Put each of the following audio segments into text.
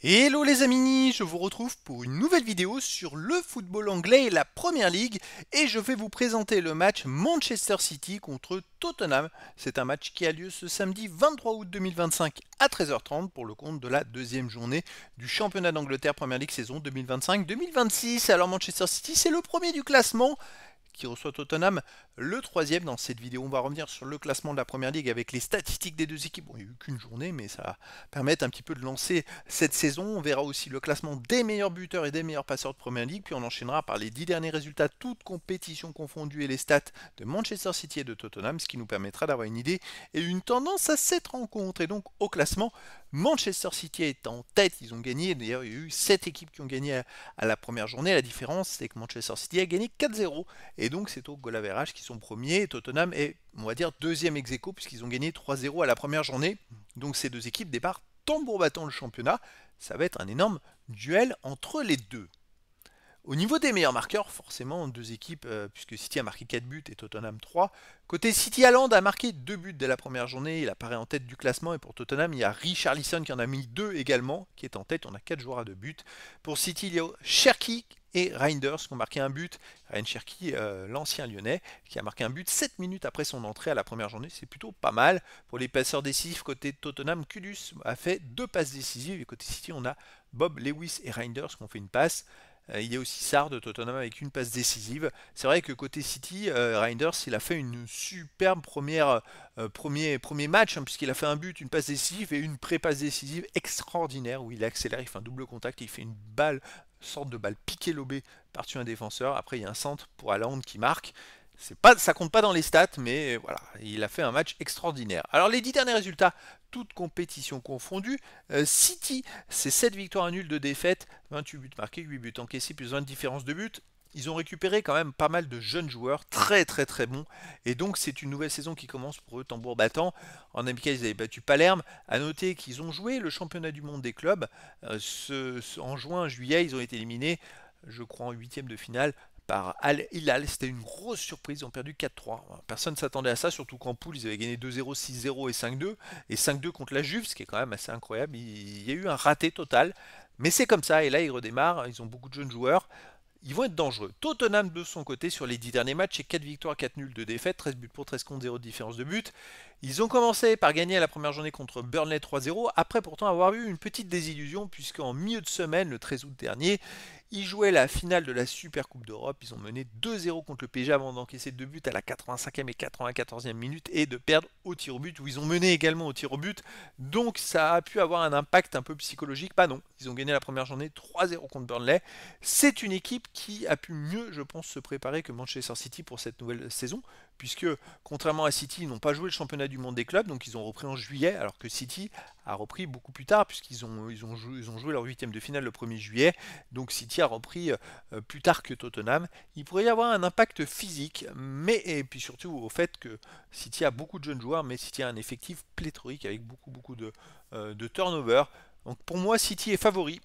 Hello les amis, je vous retrouve pour une nouvelle vidéo sur le football anglais et la Première Ligue et je vais vous présenter le match Manchester City contre Tottenham. C'est un match qui a lieu ce samedi 23 août 2025 à 13h30 pour le compte de la deuxième journée du championnat d'Angleterre Première Ligue saison 2025-2026. Alors Manchester City c'est le premier du classement qui reçoit Tottenham, le troisième. Dans cette vidéo, on va revenir sur le classement de la Première Ligue avec les statistiques des deux équipes. Bon, il n'y a eu qu'une journée, mais ça va permettre un petit peu de lancer cette saison. On verra aussi le classement des meilleurs buteurs et des meilleurs passeurs de Première Ligue, puis on enchaînera par les 10 derniers résultats, toutes compétitions confondues, et les stats de Manchester City et de Tottenham, ce qui nous permettra d'avoir une idée et une tendance à cette rencontre. Et donc, au classement, Manchester City est en tête, ils ont gagné. D'ailleurs, il y a eu 7 équipes qui ont gagné à la première journée. La différence, c'est que Manchester City a gagné 4-0. Et donc, c'est au goal average qui sont premiers. Et Tottenham est, on va dire, deuxième ex aequo, puisqu'ils ont gagné 3-0 à la première journée. Donc, ces deux équipes départent tambour battant le championnat. Ça va être un énorme duel entre les deux. Au niveau des meilleurs marqueurs, forcément, deux équipes, puisque City a marqué 4 buts et Tottenham 3. Côté City, Haaland a marqué 2 buts dès la première journée, il apparaît en tête du classement. Et pour Tottenham, il y a Richarlison qui en a mis 2 également, qui est en tête. On a 4 joueurs à 2 buts. Pour City, il y a Cherki et Reinders qui ont marqué un but. Ryan Cherki, l'ancien lyonnais, qui a marqué un but 7 minutes après son entrée à la première journée. C'est plutôt pas mal. Pour les passeurs décisifs, côté Tottenham, Kudus a fait 2 passes décisives. Et côté City, on a Bob Lewis et Reinders qui ont fait une passe. Il y a aussi Sarr de Tottenham avec une passe décisive. C'est vrai que côté City, Reinders, il a fait une superbe premier match, hein, puisqu'il a fait un but, une passe décisive et une pré-passe décisive extraordinaire où il accélère, il fait un double contact, il fait une balle, sorte de balle piquée lobée par-dessus un défenseur. Après, il y a un centre pour Haaland qui marque. Ça compte pas dans les stats, mais voilà, il a fait un match extraordinaire. Alors les 10 derniers résultats, toutes compétitions confondues. City, c'est 7 victoires, 1 nul, 2 défaites, 28 buts marqués, 8 buts encaissés, plus 20 de différence de but. Ils ont récupéré quand même pas mal de jeunes joueurs, très bons. Et donc c'est une nouvelle saison qui commence pour eux, tambour battant. En amical, ils avaient battu Palerme. À noter qu'ils ont joué le championnat du monde des clubs. En juin, juillet, ils ont été éliminés, je crois, en huitième de finale par Al Hilal. C'était une grosse surprise, ils ont perdu 4-3. Personne ne s'attendait à ça, surtout qu'en poule, ils avaient gagné 2-0, 6-0 et 5-2. Et 5-2 contre la Juve, ce qui est quand même assez incroyable. Il y a eu un raté total. Mais c'est comme ça, et là ils redémarrent, ils ont beaucoup de jeunes joueurs. Ils vont être dangereux. Tottenham de son côté sur les 10 derniers matchs, c'est 4 victoires, 4 nuls, 2 défaites, 13 buts pour, 13 contre, 0 de différence de but. Ils ont commencé par gagner à la première journée contre Burnley 3-0, après pourtant avoir eu une petite désillusion, puisqu'en milieu de semaine, le 13 août dernier, ils jouaient la finale de la Super Coupe d'Europe. Ils ont mené 2-0 contre le PSG avant d'encaisser 2 buts à la 85e et 94e minute et de perdre au tir au but, où ils ont mené également au tir au but. Donc ça a pu avoir un impact un peu psychologique. Pas non, ils ont gagné la première journée 3-0 contre Burnley. C'est une équipe qui a pu mieux, je pense, se préparer que Manchester City pour cette nouvelle saison, puisque contrairement à City, ils n'ont pas joué le championnat du monde des clubs, donc ils ont repris en juillet, alors que City a repris beaucoup plus tard, puisqu'ils ont joué leur huitième de finale le 1er juillet. Donc City a repris plus tard que Tottenham. Il pourrait y avoir un impact physique, mais et puis surtout au fait que City a beaucoup de jeunes joueurs, mais City a un effectif pléthorique avec beaucoup de turnover. Donc pour moi, City est favori.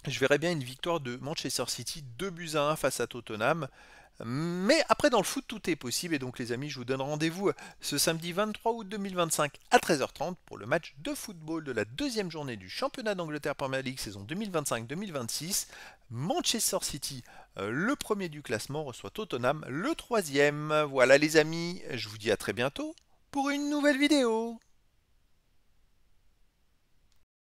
Je verrais bien une victoire de Manchester City 2-1 face à Tottenham. Mais après, dans le foot, tout est possible. Et donc, les amis, je vous donne rendez-vous ce samedi 23 août 2025 à 13h30 pour le match de football de la deuxième journée du championnat d'Angleterre Premier League saison 2025-2026. Manchester City, le premier du classement, reçoit Tottenham, le troisième. Voilà, les amis, je vous dis à très bientôt pour une nouvelle vidéo.